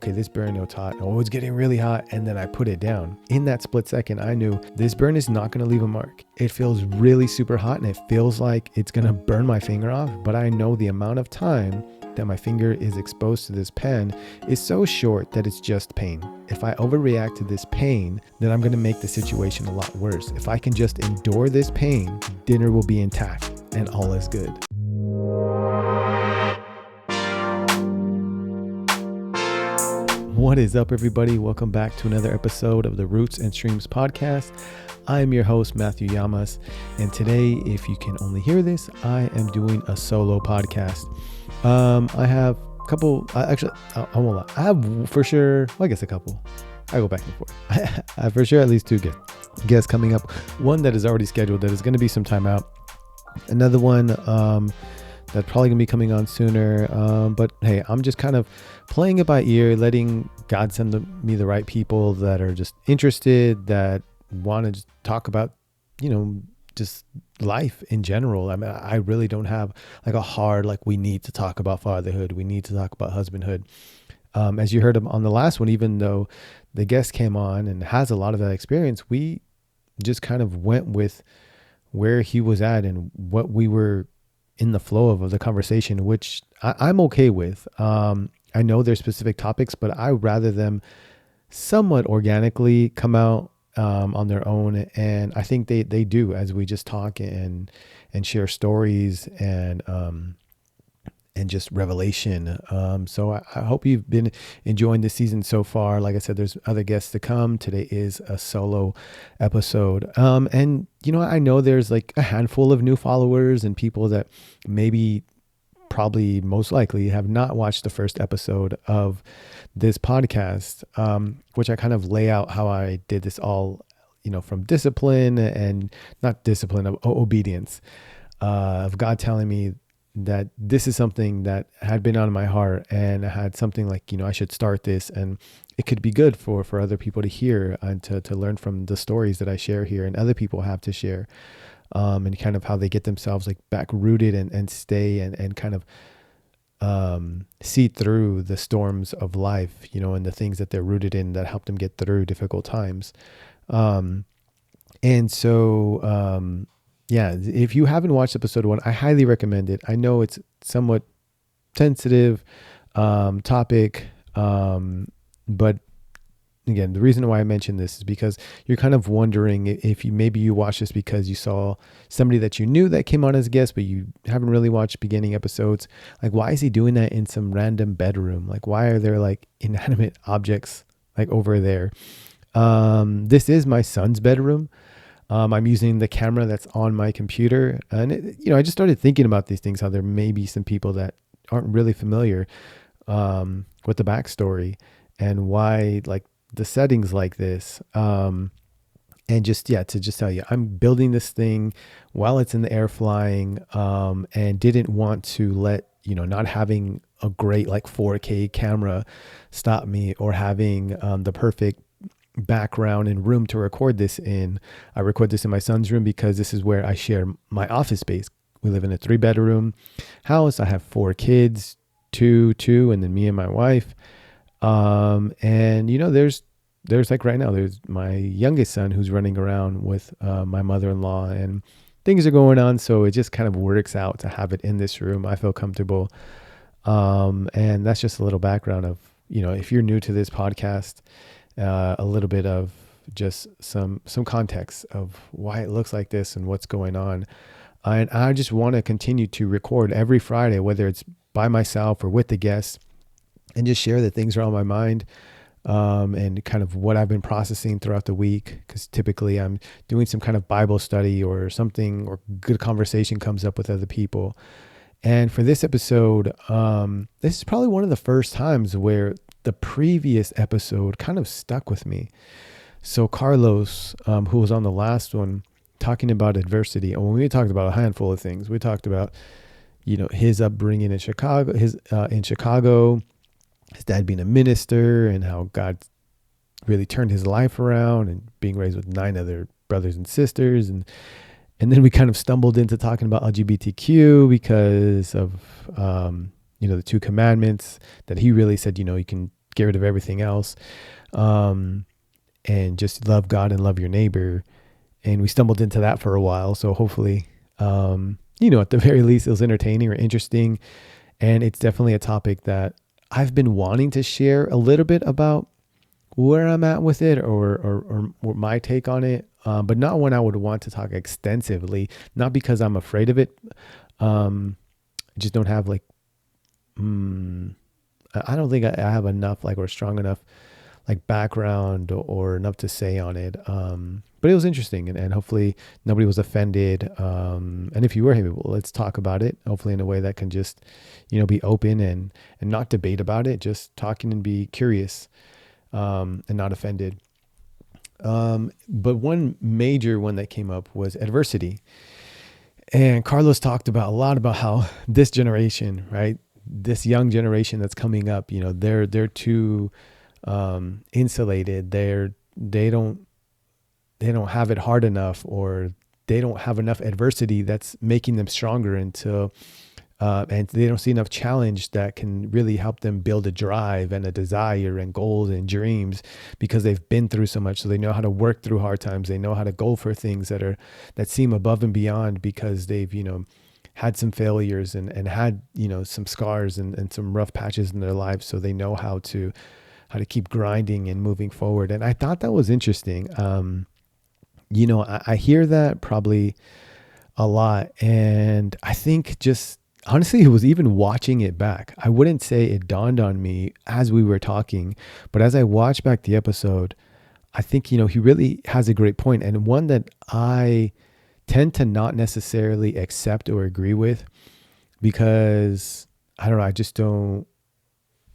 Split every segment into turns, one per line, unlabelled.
okay, this burn is hot. Oh, it's getting really hot. And then I put it down. In that split second, I knew this burn is not going to leave a mark. It feels really super hot and it feels like it's going to burn my finger off. But I know the amount of time that my finger is exposed to this pen is so short that it's just pain. If I overreact to this pain, then I'm going to make the situation a lot worse. If I can just endure this pain, dinner will be intact and all is good. What is up, everybody? Welcome back to another episode of the Roots and Streams podcast. I am your host, Matthew Llamas, and today, if you can only hear this, I am doing a solo podcast. I have a couple, I won't lie. I have for sure, well, I guess a couple. I go back and forth. I have for sure at least two guests coming up. One that is already scheduled that is going to be some time out. Another one that's probably going to be coming on sooner. But hey, I'm just kind of playing it by ear, letting God send me the right people that are just interested, that want to just talk about, just life in general. I mean, I really don't have like a hard, like we need to talk about fatherhood. We need to talk about husbandhood. As you heard on the last one, even though the guest came on and has a lot of that experience, we just kind of went with where he was at and what we were in the flow of the conversation, which I'm okay with. I know there's specific topics, but I rather them somewhat organically come out on their own. And I think they do, as we just talk and share stories and just revelation. So I hope you've been enjoying this season so far. Like I said, there's other guests to come. Today is a solo episode. And I know there's like a handful of new followers and people that probably most likely have not watched the first episode of this podcast, which I kind of lay out how I did this all, from discipline and not discipline, of obedience, of God telling me that this is something that had been on my heart, and I had something like, I should start this and it could be good for other people to hear and to learn from the stories that I share here and other people have to share. And kind of how they get themselves like back rooted and stay and kind of see through the storms of life, and the things that they're rooted in that help them get through difficult times. And so, if you haven't watched episode 1, I highly recommend it. I know it's somewhat sensitive topic, but again, the reason why I mentioned this is because you're kind of wondering if you watched this because you saw somebody that you knew that came on as a guest, but you haven't really watched beginning episodes. Like, why is he doing that in some random bedroom? Like, why are there like inanimate objects like over there? This is my son's bedroom. I'm using the camera that's on my computer, and I just started thinking about these things, how there may be some people that aren't really familiar with the backstory and why like the settings like this, and to just tell you, I'm building this thing while it's in the air flying, and didn't want to let, not having a great like 4K camera stop me, or having the perfect background and room to record this in. I record this in my son's room because this is where I share my office space. We live in a 3-bedroom house. I have 4 kids, two, and then me and my wife. And there's like right now, there's my youngest son who's running around with my mother-in-law, and things are going on. So it just kind of works out to have it in this room. I feel comfortable. And that's just a little background of, if you're new to this podcast, a little bit of just some context of why it looks like this and what's going on. And I just want to continue to record every Friday, whether it's by myself or with the guests, and just share the things that are on my mind, and kind of what I've been processing throughout the week. Because typically I'm doing some kind of Bible study or something, or good conversation comes up with other people. And for this episode, this is probably one of the first times where the previous episode kind of stuck with me. So Carlos, who was on the last one, talking about adversity, and when we talked about a handful of things, we talked about, his upbringing in Chicago, his dad being a minister, and how God really turned his life around, and being raised with 9 other brothers and sisters, and then we kind of stumbled into talking about LGBTQ because of the 2 commandments that he really said, you can scared of everything else, and just love God and love your neighbor. And we stumbled into that for a while. So hopefully, at the very least, it was entertaining or interesting. And it's definitely a topic that I've been wanting to share a little bit about where I'm at with it, or my take on it, but not one I would want to talk extensively, not because I'm afraid of it. I just don't have I don't think I have enough or strong enough background or enough to say on it. But it was interesting, and hopefully nobody was offended. And if you were, hey, well, let's talk about it, hopefully in a way that can just, be open and not debate about it, just talking and be curious, and not offended. But one major one that came up was adversity. And Carlos talked a lot about how this generation, right, this young generation that's coming up, they're too insulated. They don't have it hard enough, or they don't have enough adversity that's making them stronger until and they don't see enough challenge that can really help them build a drive and a desire and goals and dreams, because they've been through so much. So they know how to work through hard times. They know how to go for things that seem above and beyond, because they've, had some failures and had, some scars and some rough patches in their lives. So they know how to keep grinding and moving forward. And I thought that was interesting. I hear that probably a lot. And I think just honestly, it was even watching it back. I wouldn't say it dawned on me as we were talking, but as I watched back the episode, I think, he really has a great point, and one that I tend to not necessarily accept or agree with, because I don't know, I just don't.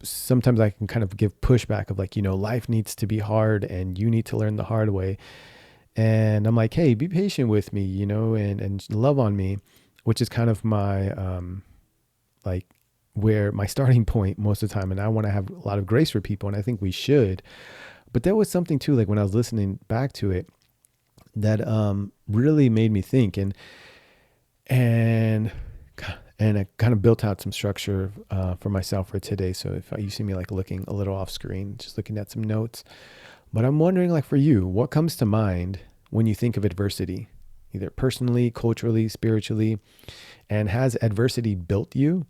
Sometimes I can kind of give pushback of life needs to be hard and you need to learn the hard way. And I'm like, hey, be patient with me, and love on me, which is kind of my, where my starting point most of the time. And I want to have a lot of grace for people, and I think we should. But there was something too, when I was listening back to it, that really made me think, and it kind of built out some structure for myself for today. So if you see me looking a little off screen, just looking at some notes. But I'm wondering, for you, what comes to mind when you think of adversity, either personally, culturally, spiritually, and has adversity built you,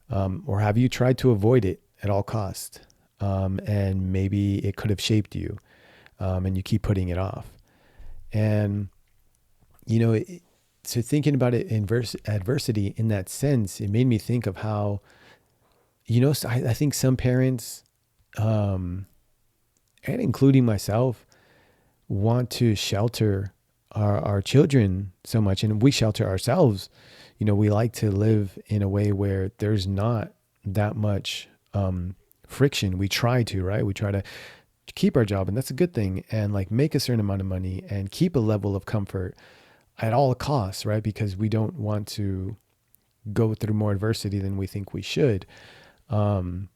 or have you tried to avoid it at all costs? And maybe it could have shaped you, and you keep putting it off. And, so thinking about it in adversity in that sense, it made me think of how, I think some parents, and including myself, want to shelter our children so much, and we shelter ourselves. We like to live in a way where there's not that much friction. We try to, right? We try to keep our job, and that's a good thing, and make a certain amount of money and keep a level of comfort at all costs, right? Because we don't want to go through more adversity than we think we should. And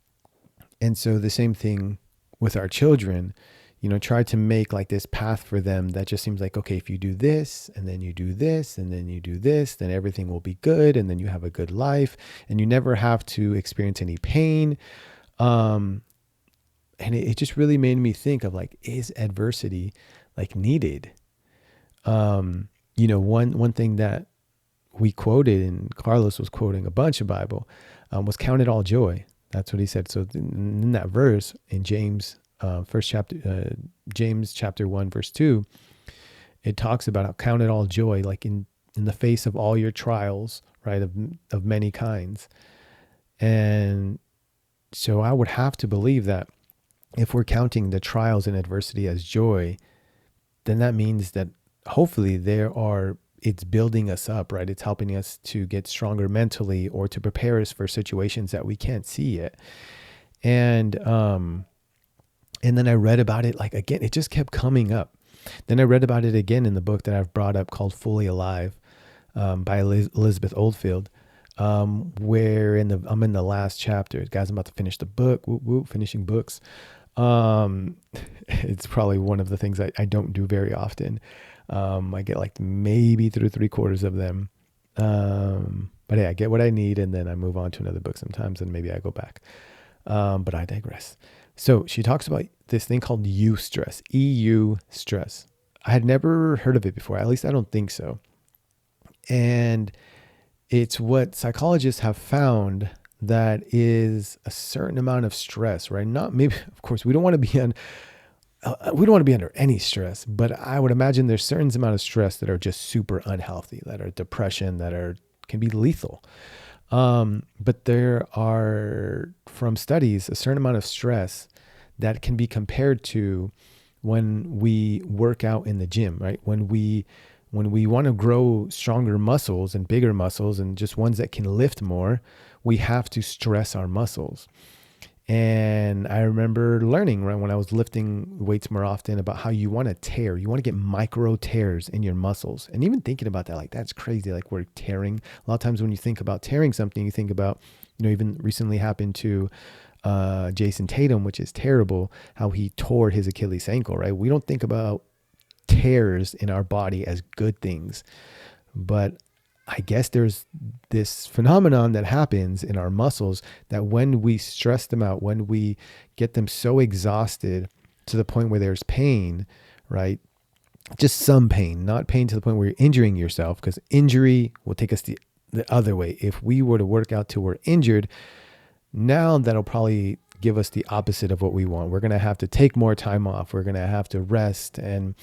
so the same thing with our children, try to make this path for them that just seems okay, if you do this, and then you do this, and then you do this, then everything will be good. And then you have a good life, and you never have to experience any pain. And it just really made me think of is adversity needed? One thing that we quoted, and Carlos was quoting a bunch of Bible, was count it all joy. That's what he said. So in that verse in James, James chapter 1, verse 2, it talks about how count it all joy, in the face of all your trials, right? Of many kinds. And so I would have to believe that if we're counting the trials and adversity as joy, then that means that hopefully it's building us up, right? It's helping us to get stronger mentally, or to prepare us for situations that we can't see yet. And then I read about it, again, it just kept coming up. Then I read about it again in the book that I've brought up called Fully Alive, by Elizabeth Oldfield, where I'm in the last chapter. Guys, I'm about to finish the book. Whoop, whoop, finishing books. It's probably one of the things I don't do very often. I get maybe through 3/4 of them. But hey, I get what I need, and then I move on to another book sometimes, and maybe I go back. But I digress. So she talks about this thing called eustress, EU stress. I had never heard of it before. At least I don't think so. And it's what psychologists have found that is a certain amount of stress, right? Not maybe, of course, we don't want to be under any stress, but I would imagine there's certain amount of stress that are just super unhealthy, that are depression, can be lethal. But there are, from studies, a certain amount of stress that can be compared to when we work out in the gym, right? When we want to grow stronger muscles and bigger muscles and just ones that can lift more, we have to stress our muscles. And I remember learning, right, when I was lifting weights more often, about how you want to tear. You want to get micro tears in your muscles. And even thinking about that, like, that's crazy. Like, we're tearing. A lot of times when you think about tearing something, you think about, even recently happened to Jason Tatum, which is terrible, how he tore his Achilles ankle, right? We don't think about tears in our body as good things. But I guess there's this phenomenon that happens in our muscles that when we stress them out, when we get them so exhausted to the point where there's pain, right? Just some pain, not pain to the point where you're injuring yourself, because injury will take us the other way. If we were to work out till we're injured, now that'll probably give us the opposite of what we want. We're going to have to take more time off. We're going to have to rest, and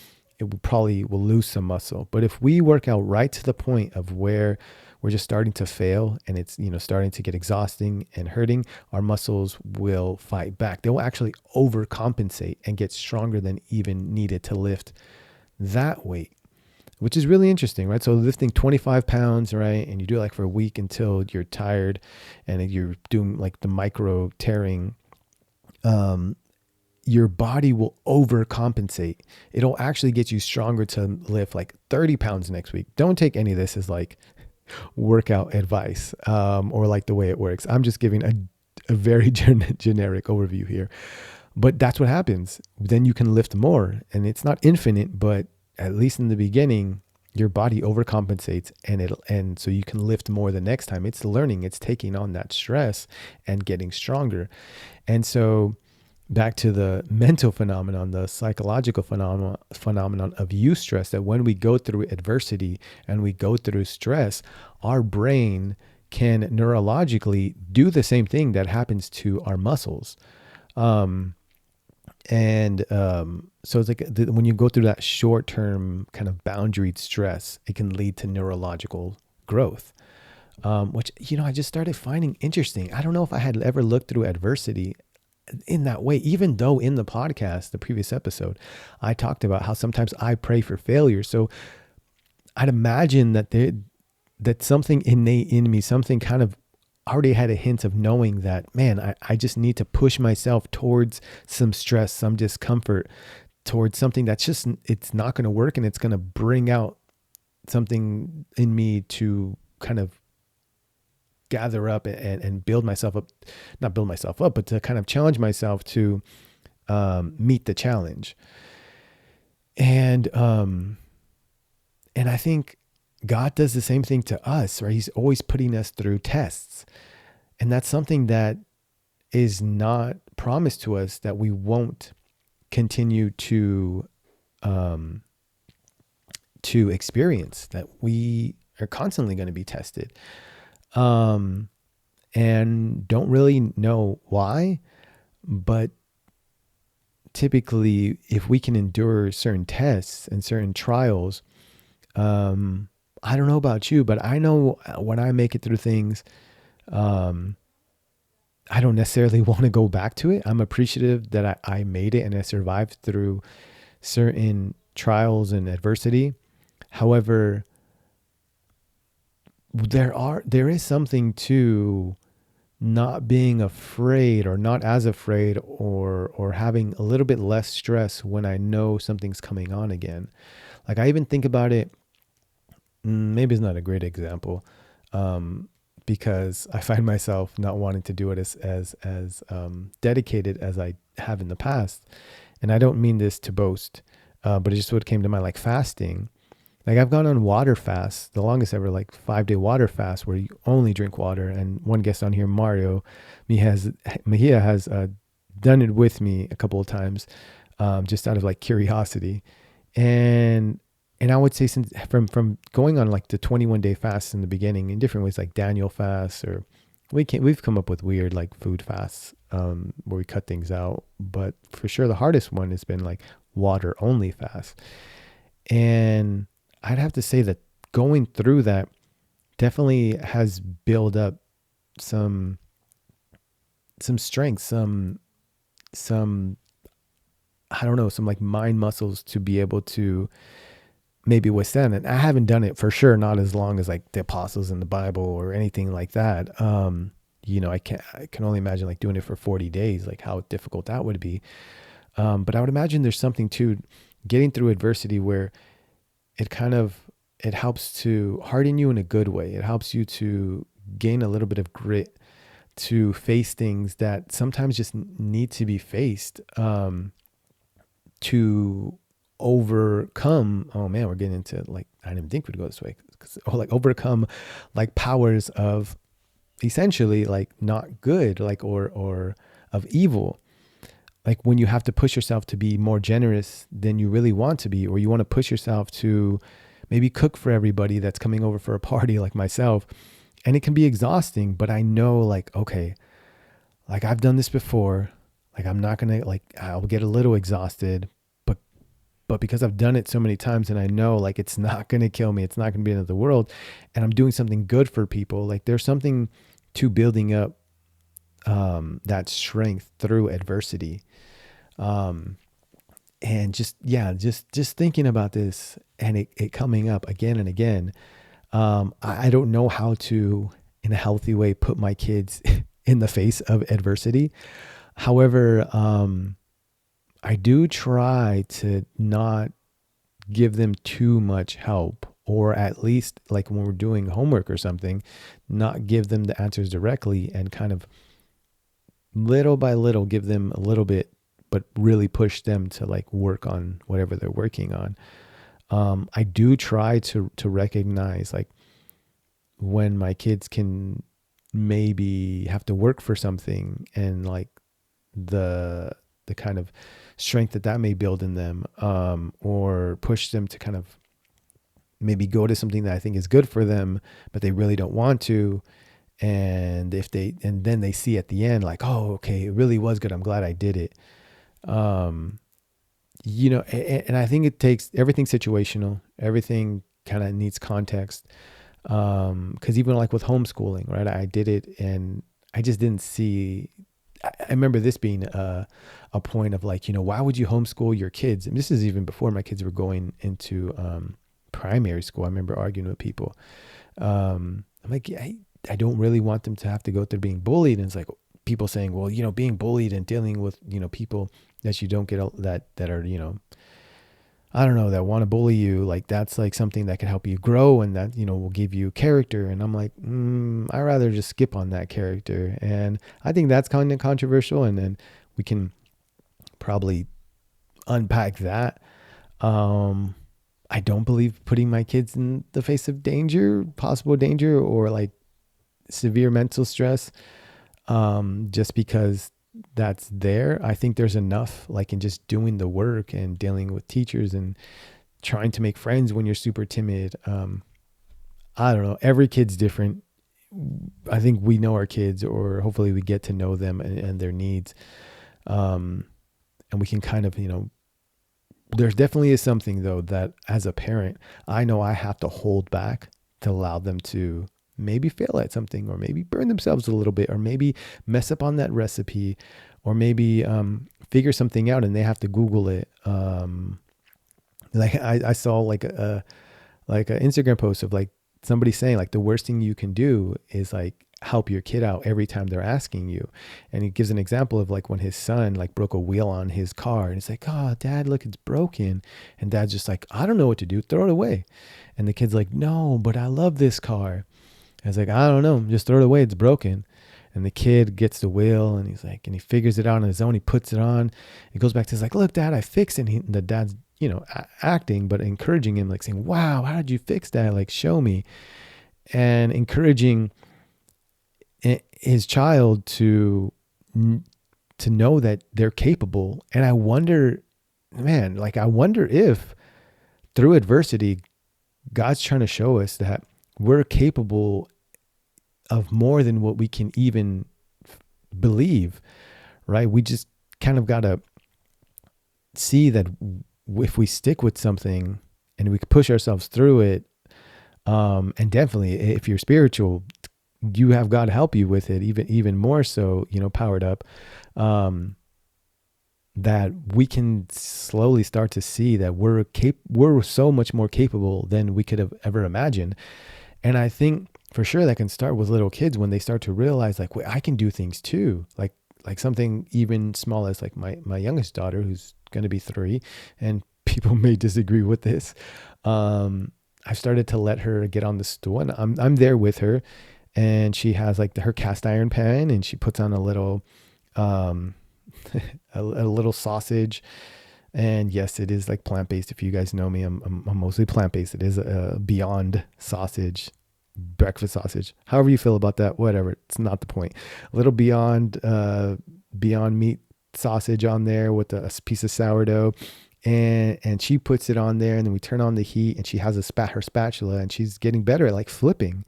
probably will lose some muscle. But if we work out right to the point of where we're just starting to fail and it's, starting to get exhausting and hurting, our muscles will fight back. They will actually overcompensate and get stronger than even needed to lift that weight, which is really interesting, right? So lifting 25 pounds, right? And you do it like for a week until you're tired and you're doing like the micro tearing, your body will overcompensate. It'll actually get you stronger to lift like 30 pounds next week. Don't take any of this as like workout advice or like the way it works. I'm just giving a very generic overview here. But that's what happens. Then you can lift more, and it's not infinite, but at least in the beginning, your body overcompensates, and so you can lift more the next time. It's learning, it's taking on that stress and getting stronger. And so back to the mental phenomenon, the psychological phenomenon of eustress, that when we go through adversity and we go through stress, our brain can neurologically do the same thing that happens to our muscles. So it's like when you go through that short-term kind of boundaried stress, it can lead to neurological growth, which, I just started finding interesting. I don't know if I had ever looked through adversity in that way, even though in the podcast, the previous episode, I talked about how sometimes I pray for failure. So I'd imagine that something innate in me, something kind of already had a hint of knowing that, man, I just need to push myself towards some stress, some discomfort, towards something that's just, it's not going to work, and it's going to bring out something in me to kind of gather up and build myself up, not build myself up, but to kind of challenge myself to meet the challenge. And I think God does the same thing to us, right? He's always putting us through tests. And that's something that is not promised to us, that we won't continue to experience, that we are constantly going to be tested. And don't really know why, but typically if we can endure certain tests and certain trials, I don't know about you, but I know when I make it through things, I don't necessarily want to go back to it. I'm appreciative that I made it and I survived through certain trials and adversity. However, there is something to not being afraid, or not as afraid, or having a little bit less stress when I know something's coming on again. Like, I even think about it, maybe it's not a great example, because I find myself not wanting to do it as dedicated as I have in the past. And I don't mean this to boast, but it's just what came to mind, like fasting. Like, I've gone on water fasts, the longest ever, like 5-day water fast, where you only drink water. And one guest on here, Mejia, has done it with me a couple of times, just out of like curiosity. And I would say, since from going on like the 21-day fasts in the beginning in different ways, like Daniel fasts, or we've come up with weird like food fasts, where we cut things out. But for sure, the hardest one has been like water only fast. And I'd have to say that going through that definitely has built up some strength, some I don't know, some like mind muscles to be able to maybe withstand it. I haven't done it for sure, not as long as like the apostles in the Bible or anything like that. I can only imagine like doing it for 40 days, like how difficult that would be. But I would imagine there's something to getting through adversity where it helps to harden you in a good way. It helps you to gain a little bit of grit to face things that sometimes just need to be faced, to overcome. Oh man, we're getting into like, I didn't even think we'd go this way. Like overcome like powers of essentially like not good, like, or of evil. Like when you have to push yourself to be more generous than you really want to be, or you want to push yourself to maybe cook for everybody that's coming over for a party, like myself. And it can be exhausting, but I know like, okay, like I've done this before. Like I'm not going to, like, I'll get a little exhausted, but because I've done it so many times and I know like it's not going to kill me, it's not going to be the end of the world, and I'm doing something good for people. Like there's something to building up that strength through adversity. And just thinking about this and it coming up again and again. I don't know how to, in a healthy way, put my kids in the face of adversity. However, I do try to not give them too much help, or at least like when we're doing homework or something, not give them the answers directly, and kind of little by little give them a little bit, but really push them to like work on whatever they're working on. I do try to recognize like when my kids can maybe have to work for something, and like the kind of strength that may build in them, or push them to kind of maybe go to something that I think is good for them, but they really don't want to. And then they see at the end, like, oh, okay, it really was good. I'm glad I did it. And I think it takes everything situational, everything kind of needs context. Cause even like with homeschooling, right? I did it and I just didn't see, I remember this being a point of like, why would you homeschool your kids? And this is even before my kids were going into, primary school. I remember arguing with people. I'm like, I don't really want them to have to go through being bullied. And it's like people saying, well, being bullied and dealing with, people that you don't get that are, I don't know, that want to bully you. Like that's like something that can help you grow and that, will give you character. And I'm like, I'd rather just skip on that character. And I think that's kind of controversial. And then we can probably unpack that. I don't believe putting my kids in the face of possible danger, or like severe mental stress, just because that's there. I think there's enough like in just doing the work and dealing with teachers and trying to make friends when you're super timid. I don't know. Every kid's different. I think we know our kids, or hopefully we get to know them and their needs. And we can kind of, there's definitely is something though that as a parent, I know I have to hold back to allow them to maybe fail at something, or maybe burn themselves a little bit, or maybe mess up on that recipe, or maybe figure something out and they have to Google it. Like I saw like an Instagram post of like somebody saying like the worst thing you can do is like help your kid out every time they're asking you. And he gives an example of like when his son like broke a wheel on his car, and it's like, oh, Dad, look, it's broken. And Dad's just like, I don't know what to do. Throw it away. And the kid's like, no, but I love this car. I was like, I don't know, just throw it away. It's broken. And the kid gets the wheel and he's like, and he figures it out on his own. He puts it on. He goes back to his like, look, Dad, I fixed it. And the dad's, acting, but encouraging him, like saying, wow, how did you fix that? Like, show me. And encouraging his child to to know that they're capable. And I wonder, man, like I wonder if through adversity, God's trying to show us that we're capable of more than what we can even believe, right? We just kind of got to see that if we stick with something and we can push ourselves through it, and definitely if you're spiritual, you have God help you with it, even more so, powered up, that we can slowly start to see that we're so much more capable than we could have ever imagined. And I think for sure that can start with little kids when they start to realize like, wait, I can do things too. Like something even small as like my youngest daughter, who's going to be 3, and people may disagree with this. I've started to let her get on the stool, and I'm there with her, and she has like her cast iron pan, and she puts on a little, a little sausage. And yes, it is like plant-based. If you guys know me, I'm mostly plant-based. It is a Beyond sausage, breakfast sausage. However you feel about that, whatever. It's not the point. A little Beyond meat sausage on there with a piece of sourdough. And she puts it on there, and then we turn on the heat, and she has her spatula, and she's getting better at like flipping.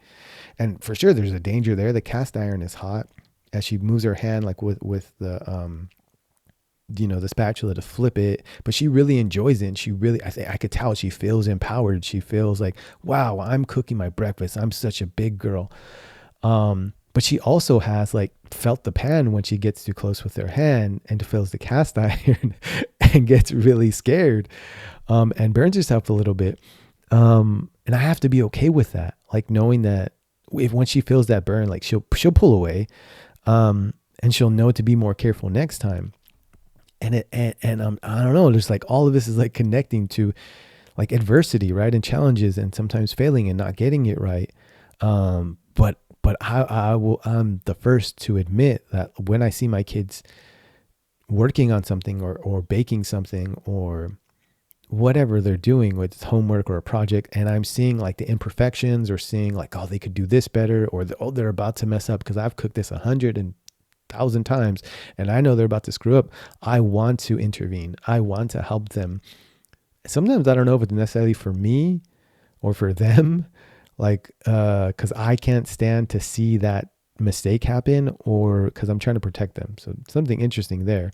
And for sure, there's a danger there. The cast iron is hot as she moves her hand like with the the spatula to flip it, but she really enjoys it. And she really, I could tell she feels empowered. She feels like, wow, I'm cooking my breakfast. I'm such a big girl. But she also has like felt the pan when she gets too close with her hand and feels the cast iron and gets really scared, and burns herself a little bit. And I have to be okay with that. Like knowing that when she feels that burn, like she'll pull away, and she'll know to be more careful next time. And I don't know, just like all of this is like connecting to like adversity, right? And challenges, and sometimes failing and not getting it right. But I'm the first to admit that when I see my kids working on something or baking something or whatever they're doing with homework or a project, and I'm seeing like the imperfections, or seeing like, oh, they could do this better, or they're about to mess up because I've cooked this 100,000 times and I know they're about to screw up. I want to intervene. I want to help them. Sometimes I don't know if it's necessarily for me or for them, like because I can't stand to see that mistake happen, or because I'm trying to protect them. So something interesting there.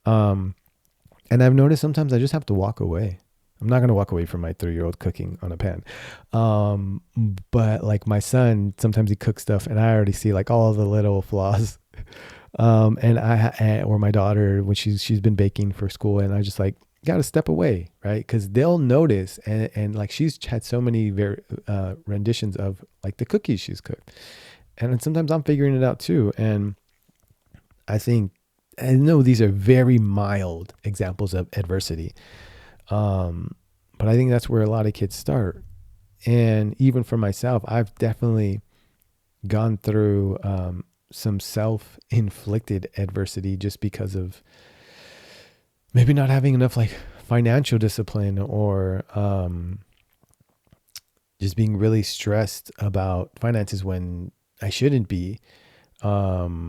And I've noticed sometimes I just have to walk away. I'm not going to walk away from my 3-year-old cooking on a pan. But like my son, sometimes he cooks stuff and I already see like all the little flaws. Or my daughter, when she's been baking for school, and I just like got to step away, right? Because they'll notice, and like she's had so many renditions of like the cookies she's cooked, and then sometimes I'm figuring it out too. And I know these are very mild examples of adversity, but I think that's where a lot of kids start. And even for myself, I've definitely gone through some self-inflicted adversity just because of maybe not having enough like financial discipline, or just being really stressed about finances when I shouldn't be, or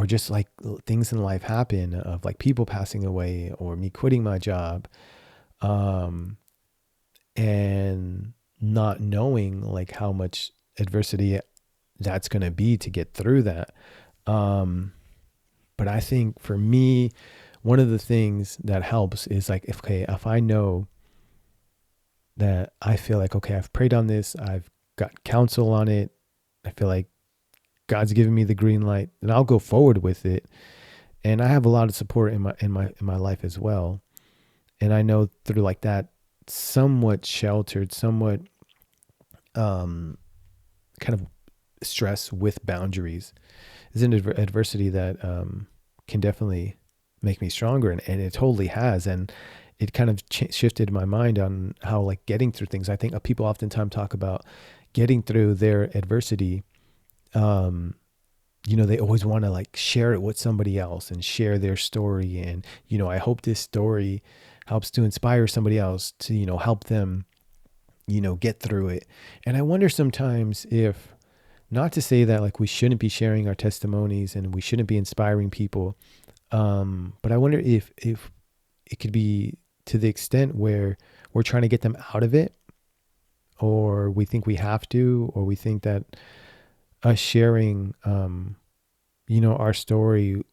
just like things in life happen of like people passing away or me quitting my job, and not knowing like how much adversity that's going to be to get through that. But I think for me, one of the things that helps is like, if I know that I feel like, okay, I've prayed on this, I've got counsel on it, I feel like God's given me the green light, then I'll go forward with it. And I have a lot of support in my life as well. And I know through like that somewhat sheltered, somewhat kind of stress with boundaries is an adversity that can definitely make me stronger, and it totally has. And it kind of shifted my mind on how like getting through things. I think people oftentimes talk about getting through their adversity. They always want to like share it with somebody else and share their story. And, I hope this story helps to inspire somebody else to, help them, get through it. And I wonder sometimes if, not to say that like we shouldn't be sharing our testimonies and we shouldn't be inspiring people, But I wonder if it could be to the extent where we're trying to get them out of it, or we think we have to, or we think that us sharing, our story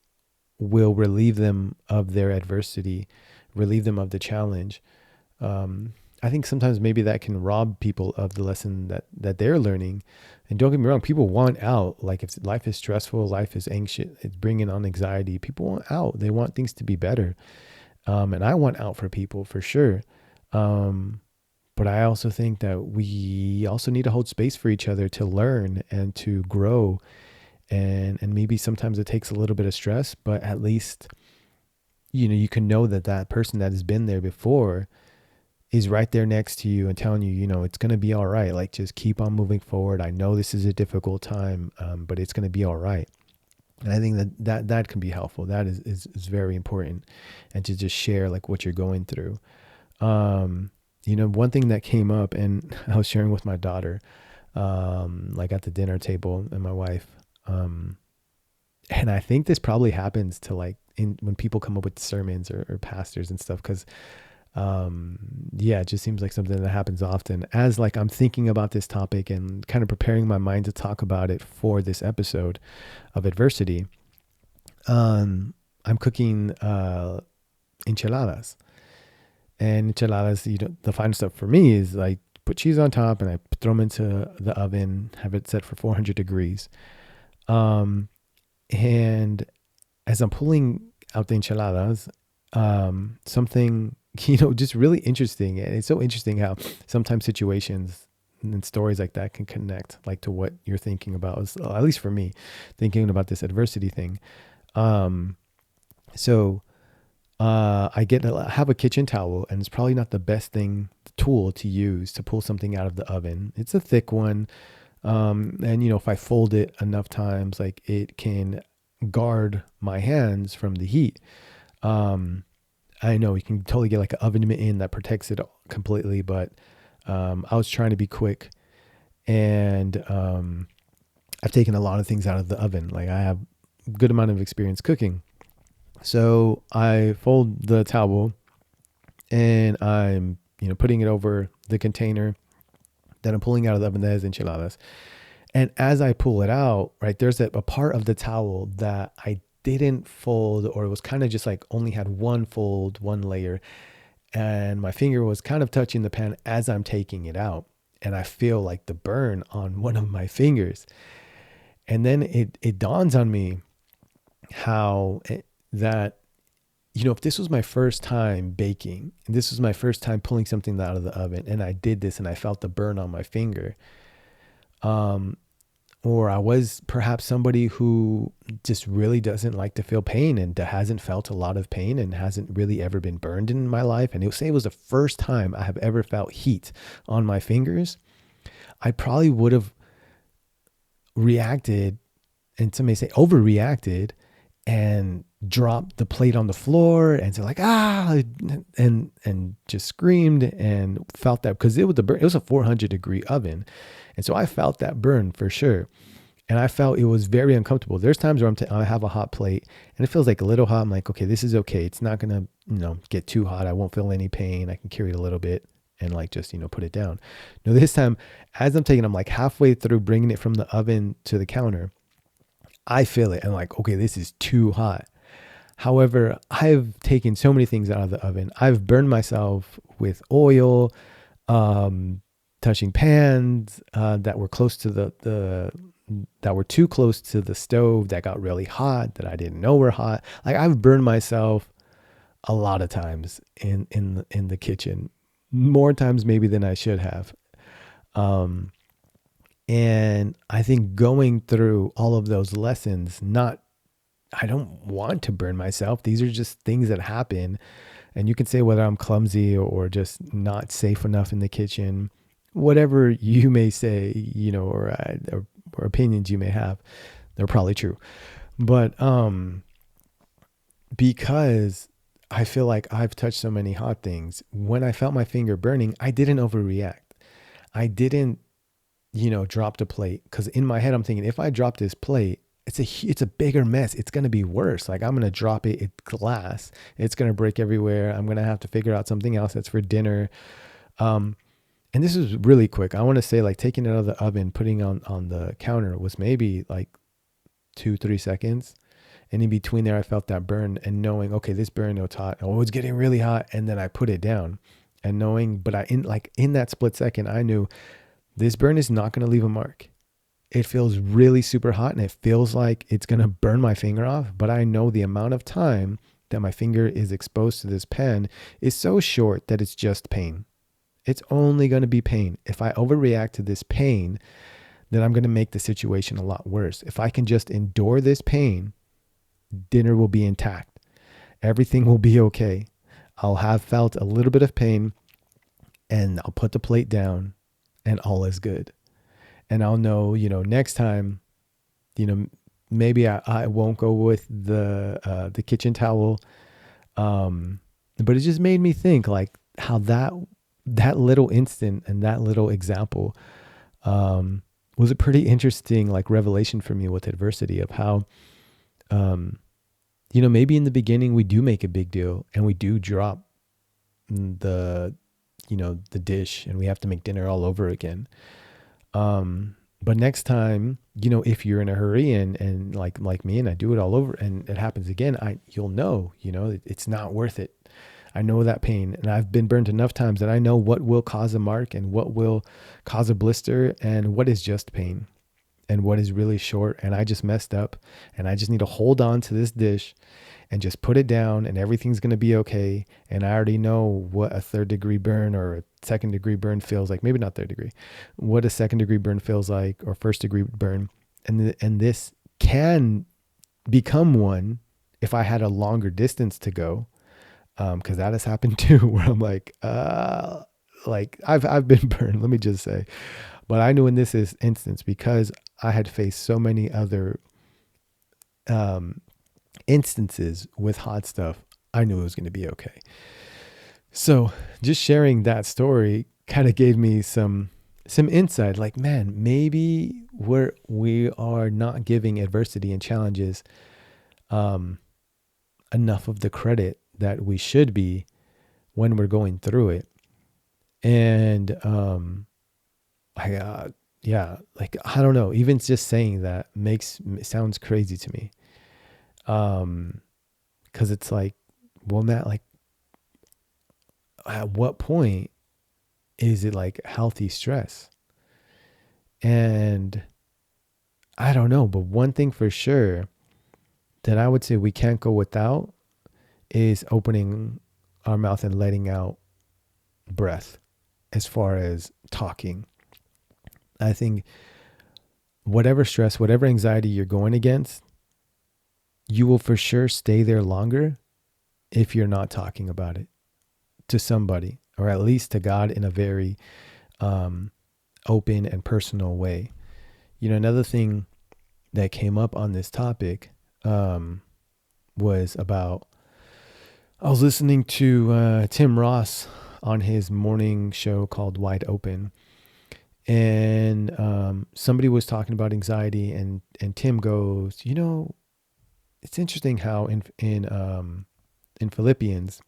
will relieve them of their adversity, relieve them of the challenge. I think sometimes maybe that can rob people of the lesson that they're learning. And don't get me wrong, people want out. Like if life is stressful, life is anxious, it's bringing on anxiety. People want out. They want things to be better. And I want out for people for sure. But I also think that we also need to hold space for each other to learn and to grow. And maybe sometimes it takes a little bit of stress, but at least, you can know that that person that has been there before is right there next to you and telling you, it's going to be all right. Like, just keep on moving forward. I know this is a difficult time, but it's going to be all right. And I think that can be helpful. That is very important. And to just share like what you're going through. One thing that came up, and I was sharing with my daughter, like at the dinner table, and my wife, and I think this probably happens to like when people come up with sermons or pastors and stuff. Cause, it just seems like something that happens often as like, I'm thinking about this topic and kind of preparing my mind to talk about it for this episode of adversity. I'm cooking, enchiladas. And enchiladas, the fine stuff for me is like put cheese on top and I throw them into the oven, have it set for 400 degrees. And as I'm pulling out the enchiladas, something, just really interesting. And it's so interesting how sometimes situations and stories like that can connect like to what you're thinking about, at least for me, thinking about this adversity thing. I have a kitchen towel, and it's probably not the best tool to use to pull something out of the oven. It's a thick one. And if I fold it enough times, like it can guard my hands from the heat. I know you can totally get like an oven mitten that protects it completely, but, I was trying to be quick, and, I've taken a lot of things out of the oven. Like I have a good amount of experience cooking. So I fold the towel and I'm, putting it over the container that I'm pulling out of the oven that has enchiladas. And as I pull it out, right, there's a part of the towel that I didn't fold, or it was kind of just like only had one fold, one layer. And my finger was kind of touching the pan as I'm taking it out. And I feel like the burn on one of my fingers. And then it dawns on me how if this was my first time baking, and this was my first time pulling something out of the oven, and I did this and I felt the burn on my finger, or I was perhaps somebody who just really doesn't like to feel pain and hasn't felt a lot of pain and hasn't really ever been burned in my life, and it was the first time I have ever felt heat on my fingers, I probably would have reacted, and some may say overreacted, and dropped the plate on the floor and said like, and just screamed and felt that, because it was a 400 degree oven. And so I felt that burn for sure. And I felt it was very uncomfortable. There's times where I have a hot plate and it feels like a little hot. I'm like, okay, this is okay. It's not going to, get too hot. I won't feel any pain. I can carry it a little bit and like, just, put it down. No, this time as I'm like halfway through bringing it from the oven to the counter, I feel it and like, okay, this is too hot. However, I've taken so many things out of the oven. I've burned myself with oil, touching pans that were close to that were too close to the stove, that got really hot, that I didn't know were hot. Like I've burned myself a lot of times in the kitchen, more times maybe than I should have. And I think going through all of those lessons, I don't want to burn myself. These are just things that happen. And you can say whether I'm clumsy or just not safe enough in the kitchen, whatever you may say, or opinions you may have, they're probably true. But because I feel like I've touched so many hot things, when I felt my finger burning, I didn't overreact. I didn't, drop the plate, because in my head I'm thinking, if I drop this plate, it's a bigger mess. It's going to be worse. Like I'm going to drop it. It's glass. It's going to break everywhere. I'm going to have to figure out something else that's for dinner. Um, and this is really quick. I want to say like taking it out of the oven, putting on the counter was maybe like 2-3 seconds. And in between there, I felt that burn and knowing, okay, this burn was hot. Oh, it's getting really hot. And then I put it down and knowing, but in that split second, I knew this burn is not going to leave a mark. It feels really super hot and it feels like it's going to burn my finger off. But I know the amount of time that my finger is exposed to this pen is so short that it's just pain. It's only going to be pain. If I overreact to this pain, then I'm going to make the situation a lot worse. If I can just endure this pain, dinner will be intact. Everything will be okay. I'll have felt a little bit of pain and I'll put the plate down and all is good. And I'll know, next time, maybe I won't go with the kitchen towel. But it just made me think like how that little instant and that little example was a pretty interesting like revelation for me with adversity of how, maybe in the beginning we do make a big deal and we do drop the dish and we have to make dinner all over again. But next time, if you're in a hurry and like me and I do it all over and it happens again, you'll know, it's not worth it. I know that pain and I've been burned enough times that I know what will cause a mark and what will cause a blister and what is just pain and what is really short. And I just messed up and I just need to hold on to this dish and just put it down and everything's going to be okay. And I already know what a 3rd degree burn or a 2nd degree burn feels like. Maybe not 3rd degree, what a 2nd degree burn feels like or 1st degree burn. And this can become one if I had a longer distance to go. Cause that has happened too, where I'm like I've been burned, let me just say, but I knew in this instance, because I had faced so many other, instances with hot stuff, I knew it was going to be okay. So just sharing that story kind of gave me some insight, like, man, maybe we are not giving adversity and challenges, enough of the credit that we should be when we're going through it. And, I don't know, even just saying that sounds crazy to me. Cause it's like, well, Matt, like at what point is it like healthy stress? And I don't know, but one thing for sure that I would say we can't go without is opening our mouth and letting out breath as far as talking. I think whatever stress, whatever anxiety you're going against, you will for sure stay there longer if you're not talking about it to somebody, or at least to God in a very open and personal way. Another thing that came up on this topic was about, I was listening to Tim Ross on his morning show called Wide Open. And somebody was talking about anxiety and Tim goes, it's interesting how in Philippians,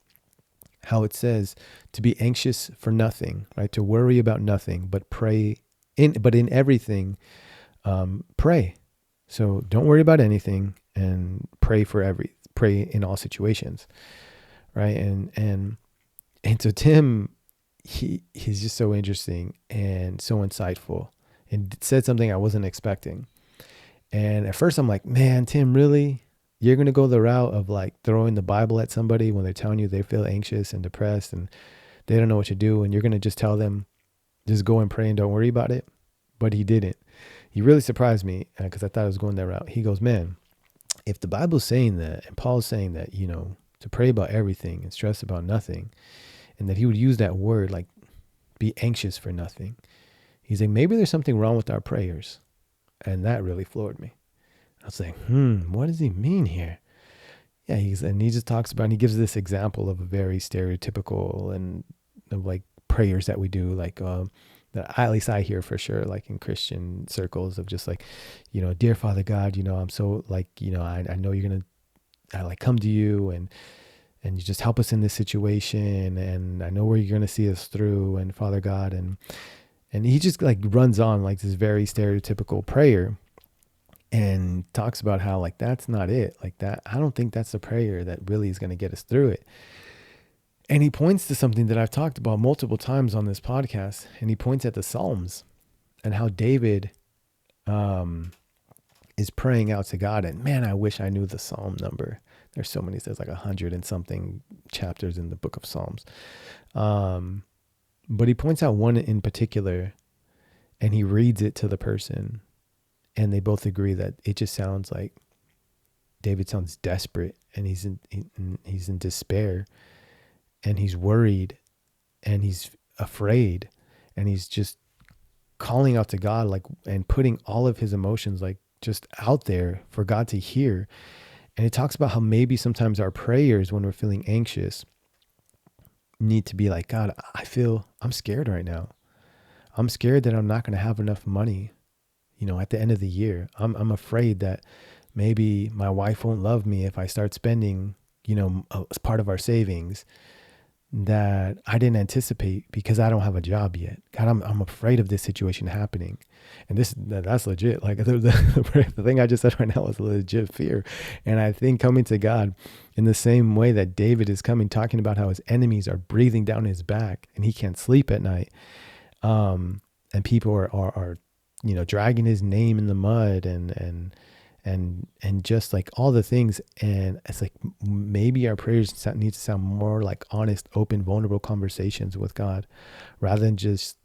how it says to be anxious for nothing, right? To worry about nothing, but in everything, pray. So don't worry about anything and pray in all situations. Right. And so Tim, he's just so interesting and so insightful and said something I wasn't expecting. And at first I'm like, man, Tim, really? You're going to go the route of like throwing the Bible at somebody when they're telling you they feel anxious and depressed and they don't know what to do. And you're going to just tell them, just go and pray and don't worry about it. But he didn't. He really surprised me because I thought I was going that route. He goes, man, if the Bible's saying that and Paul's saying that, to pray about everything and stress about nothing, and that he would use that word, like be anxious for nothing. He's like, maybe there's something wrong with our prayers. And that really floored me. I was like, what does he mean here? Yeah, he just talks about, and he gives this example of a very stereotypical and of like prayers that we do, like, that at least I hear for sure, like in Christian circles, of just like, dear Father God, I'm so like, I know you're going to, I like come to you and you just help us in this situation. And I know where you're going to see us through, and Father God. And he just like runs on like this very stereotypical prayer and talks about how like, that's not it. Like that, I don't think that's the prayer that really is going to get us through it. And he points to something that I've talked about multiple times on this podcast. And he points at the Psalms and how David is praying out to God. And man, I wish I knew the Psalm number. There's so many, there's like 100 and something chapters in the book of Psalms. But he points out one in particular and he reads it to the person. And they both agree that it just sounds like David sounds desperate, and he's in despair, and he's worried, and he's afraid, and he's just calling out to God, like, and putting all of his emotions like just out there for God to hear. And it talks about how maybe sometimes our prayers when we're feeling anxious need to be like, God, I'm scared right now. I'm scared that I'm not going to have enough money, at the end of the year. I'm afraid that maybe my wife won't love me if I start spending, as part of our savings that I didn't anticipate because I don't have a job yet. God, I'm afraid of this situation happening. And that's legit. Like the thing I just said right now is a legit fear. And I think coming to God in the same way that David is coming, talking about how his enemies are breathing down his back and he can't sleep at night. And people are dragging his name in the mud and just like all the things. And it's like, maybe our prayers need to sound more like honest, open, vulnerable conversations with God rather than just,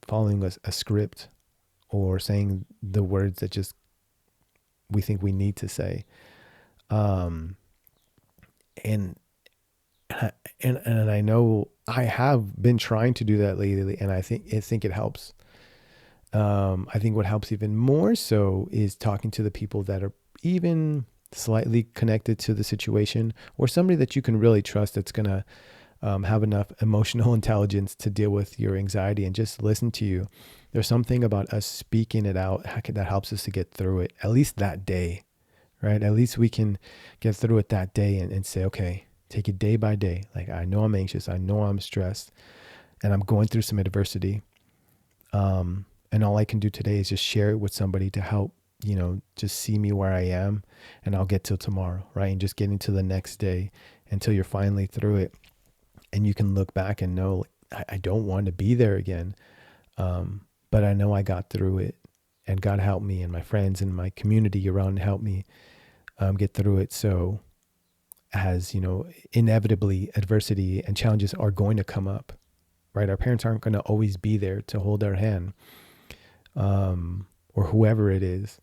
following a script or saying the words that just we think we need to say. And I know I have been trying to do that lately, and I think it helps. I think what helps even more so is talking to the people that are even slightly connected to the situation, or somebody that you can really trust that's going to have enough emotional intelligence to deal with your anxiety and just listen to you. There's something about us speaking it out that helps us to get through it, at least that day, right? At least we can get through it that day and say, okay, take it day by day. Like, I know I'm anxious. I know I'm stressed and I'm going through some adversity. And all I can do today is just share it with somebody to help, just see me where I am, and I'll get till tomorrow, right? And just getting to the next day until you're finally through it. And you can look back and know, like, I don't want to be there again. But I know I got through it, and God helped me, and my friends and my community around helped me get through it. So as, inevitably adversity and challenges are going to come up, right? Our parents aren't going to always be there to hold our hand. Or whoever it is.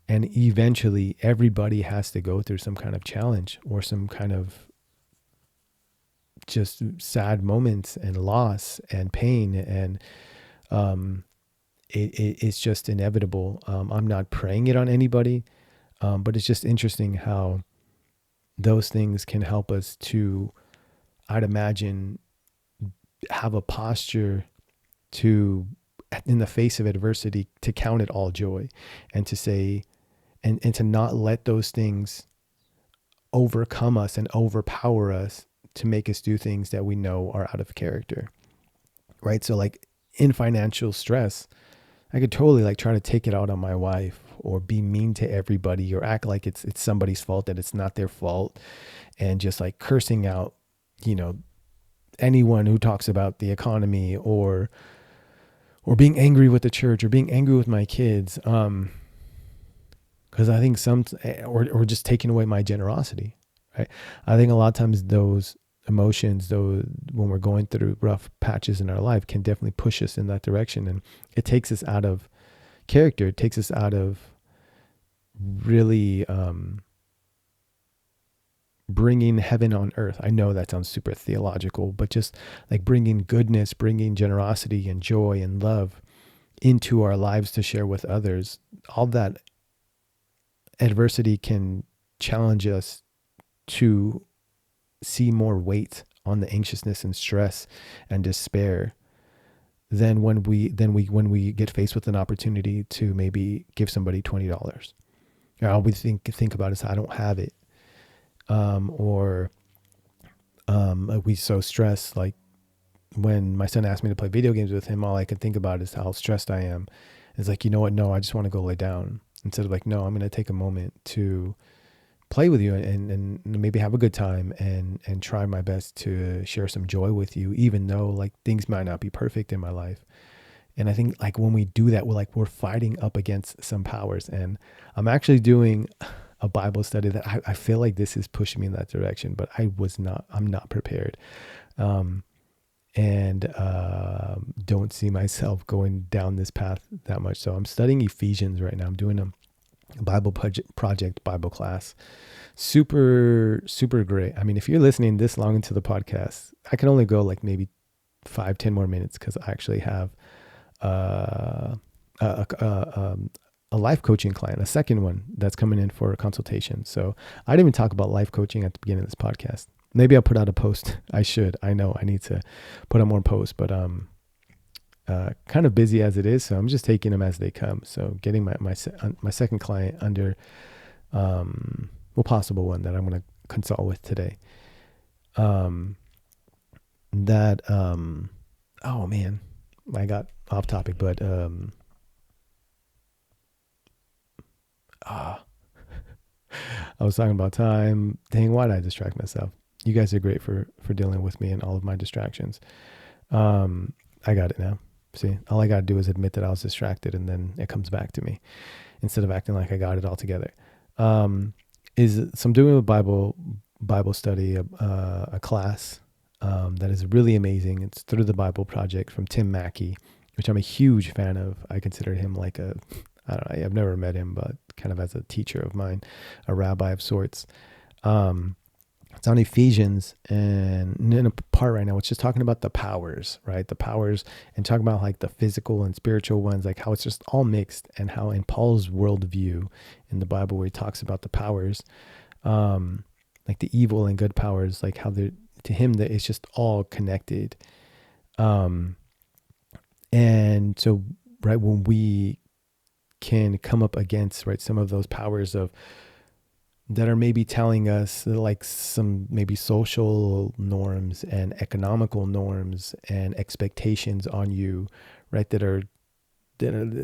And eventually everybody has to go through some kind of challenge or some kind of just sad moments and loss and pain. And, it's just inevitable. I'm not praying it on anybody. But it's just interesting how those things can help us to, I'd imagine, have a posture to, in the face of adversity, to count it all joy and to say, and to not let those things overcome us and overpower us to make us do things that we know are out of character. Right. So like in financial stress, I could totally like try to take it out on my wife or be mean to everybody or act like it's somebody's fault, that it's not their fault. And just like cursing out, anyone who talks about the economy or being angry with the church or being angry with my kids. Cause I think or just taking away my generosity, right? I think a lot of times those emotions, though, when we're going through rough patches in our life, can definitely push us in that direction. And it takes us out of character. It takes us out of really, bringing heaven on earth. I know that sounds super theological, but just like bringing goodness, bringing generosity and joy and love into our lives to share with others. All that adversity can challenge us to see more weight on the anxiousness and stress and despair than when we get faced with an opportunity to maybe give somebody $20. All we think about is I don't have it, or we so stressed. Like when my son asked me to play video games with him, all I can think about is how stressed I am. It's like, you know what? No, I just want to go lay down. Instead of like, no, I'm going to take a moment to play with you and maybe have a good time and try my best to share some joy with you, even though like things might not be perfect in my life. And I think like when we do that, we're fighting up against some powers. And I'm actually doing a Bible study that I feel like this is pushing me in that direction, but I'm not prepared. And don't see myself going down this path that much. So I'm studying Ephesians right now. I'm doing a Bible project Bible class. Super, super great. I mean, if you're listening this long into the podcast, I can only go like maybe 5-10 more minutes because I actually have a life coaching client, a second one that's coming in for a consultation. So I didn't even talk about life coaching at the beginning of this podcast. Maybe I'll put out a post. I should. I know I need to put out more posts, but kind of busy as it is, so I'm just taking them as they come. So getting my second client under possible one that I'm going to consult with today. Oh man, I got off topic, but I was talking about time. Dang, why did I distract myself? You guys are great for dealing with me and all of my distractions. I got it now. See, all I got to do is admit that I was distracted and then it comes back to me instead of acting like I got it all together. So I'm doing a Bible study, a class that is really amazing. It's Through the Bible Project from Tim Mackey, which I'm a huge fan of. I consider him like I don't know, I've never met him, but kind of as a teacher of mine, a rabbi of sorts. It's on Ephesians, and in a part right now, it's just talking about the powers, right? The powers, and talking about like the physical and spiritual ones, like how it's just all mixed, and how in Paul's worldview in the Bible, where he talks about the powers, like the evil and good powers, like how they're, to him, that it's just all connected. And so, right, when we can come up against, right, some of those powers of that are maybe telling us like some maybe social norms and economical norms and expectations on you, right, that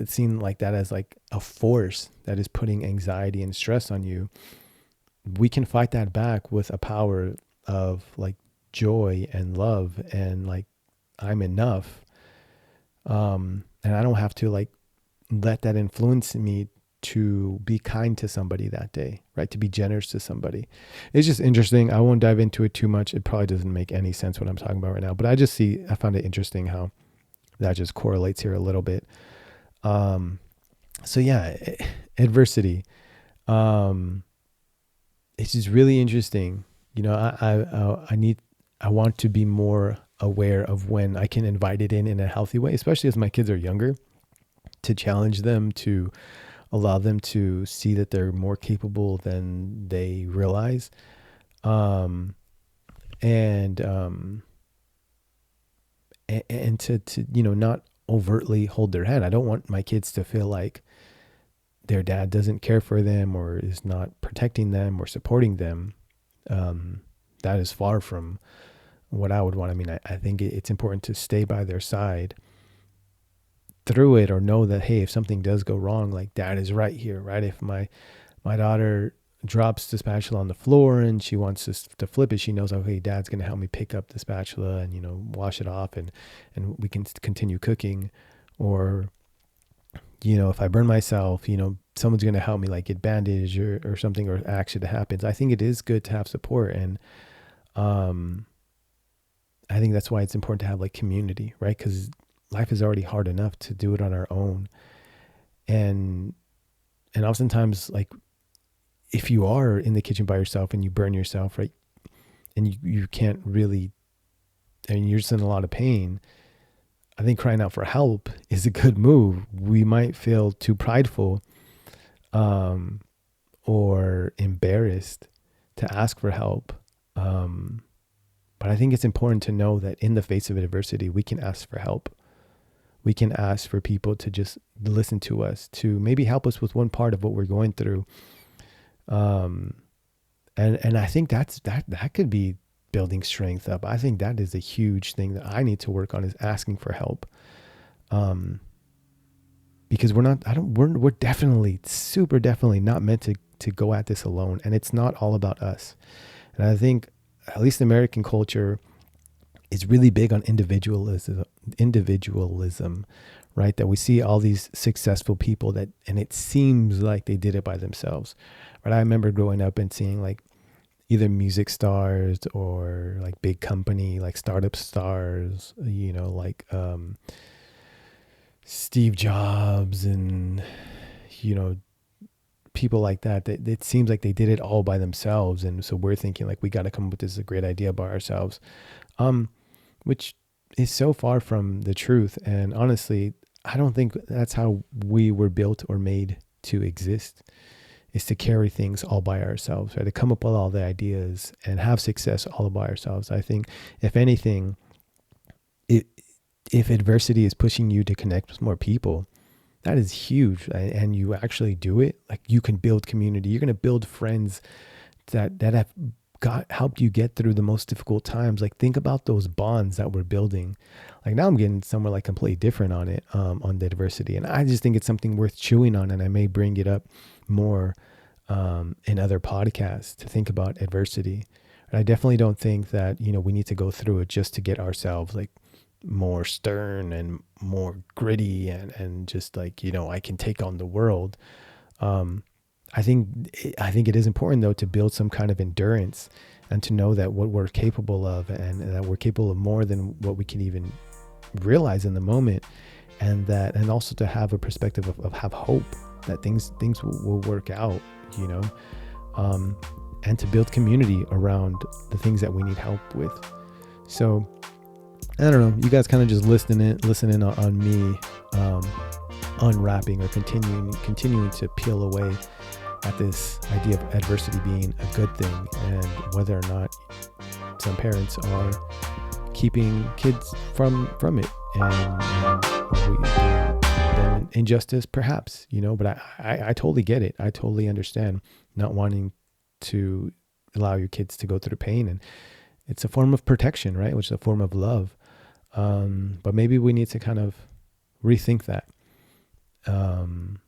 seen like that as like a force that is putting anxiety and stress on you. We can fight that back with a power of like joy and love and like I'm enough, and I don't have to like let that influence me to be kind to somebody that day, right? To be generous to somebody. It's just interesting. I won't dive into it too much. It probably doesn't make any sense what I'm talking about right now, but I found it interesting how that just correlates here a little bit. So yeah, adversity. It's just really interesting. You know, I want to be more aware of when I can invite it in a healthy way, especially as my kids are younger, to challenge them, to allow them to see that they're more capable than they realize. And to, you know, not overtly hold their hand. I don't want my kids to feel like their dad doesn't care for them or is not protecting them or supporting them. That is far from what I would want. I mean, I think it's important to stay by their side through it, or know that, hey, if something does go wrong, like dad is right here, right? If my daughter drops the spatula on the floor and she wants us to flip it, she knows, okay, dad's going to help me pick up the spatula and, you know, wash it off and we can continue cooking. Or, you know, if I burn myself, you know, someone's going to help me like get bandaged or something, or accident happens. I think it is good to have support. And, I think that's why it's important to have like community, right? Because life is already hard enough to do it on our own. And oftentimes, like, if you are in the kitchen by yourself and you burn yourself, right, and you can't really, and you're just in a lot of pain, I think crying out for help is a good move. We might feel too prideful or embarrassed to ask for help. But I think it's important to know that in the face of adversity, we can ask for help. We can ask for people to just listen to us, to maybe help us with one part of what we're going through. Um, and I think that could be building strength up. I think that is a huge thing that I need to work on, is asking for help. Because we're definitely, super definitely not meant to go at this alone. And it's not all about us. And I think at least American culture is really big on individualism, right? That we see all these successful people and it seems like they did it by themselves, right? I remember growing up and seeing like either music stars or like big company, like startup stars, like Steve Jobs and, people like that it seems like they did it all by themselves. And so we're thinking like, we got to come up with this, a great idea by ourselves, which is so far from the truth. And honestly, I don't think that's how we were built or made to exist, is to carry things all by ourselves, right? To come up with all the ideas and have success all by ourselves. I think if anything, if adversity is pushing you to connect with more people, that is huge. And you actually do it, like you can build community. You're going to build friends that have helped you get through the most difficult times. Like think about those bonds that we're building. Like now I'm getting somewhere like completely different on it, on the adversity. And I just think it's something worth chewing on. And I may bring it up more in other podcasts, to think about adversity. And I definitely don't think that, we need to go through it just to get ourselves like more stern and more gritty and just like, I can take on the world. I think it is important though to build some kind of endurance and to know that what we're capable of, and that we're capable of more than what we can even realize in the moment, and also to have a perspective of have hope that things will work out, and to build community around the things that we need help with. So I don't know, you guys kind of just listening on me unwrapping or continuing to peel away at this idea of adversity being a good thing, and whether or not some parents are keeping kids from it and them injustice perhaps, but I totally get it. I totally understand not wanting to allow your kids to go through pain, and it's a form of protection, right? Which is a form of love. But maybe we need to kind of rethink that. And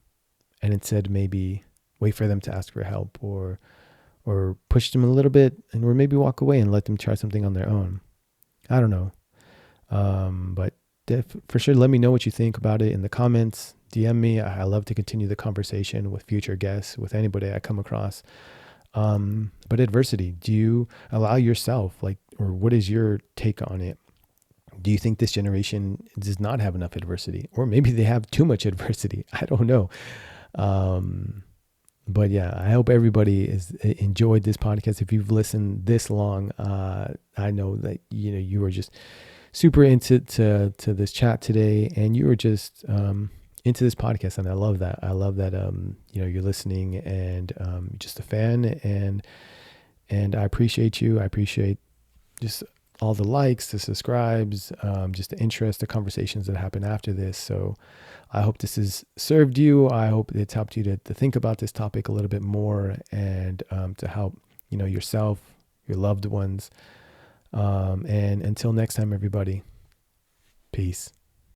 instead maybe wait for them to ask for help, or push them a little bit, or maybe walk away and let them try something on their own. I don't know. But for sure, let me know what you think about it in the comments. DM me. I love to continue the conversation with future guests, with anybody I come across. But adversity, do you allow yourself, or what is your take on it? Do you think this generation does not have enough adversity, or maybe they have too much adversity? I don't know. But yeah, I hope everybody enjoyed this podcast. If you've listened this long, I know that, you were just super into this chat today, and you were just, into this podcast. And I love that. I love that, you're listening, and, just a fan, and I appreciate you. I appreciate just all the likes, the subscribes, just the interest, the conversations that happen after this. So I hope this has served you. I hope it's helped you to think about this topic a little bit more, and to help, yourself, your loved ones. And until next time, everybody, peace.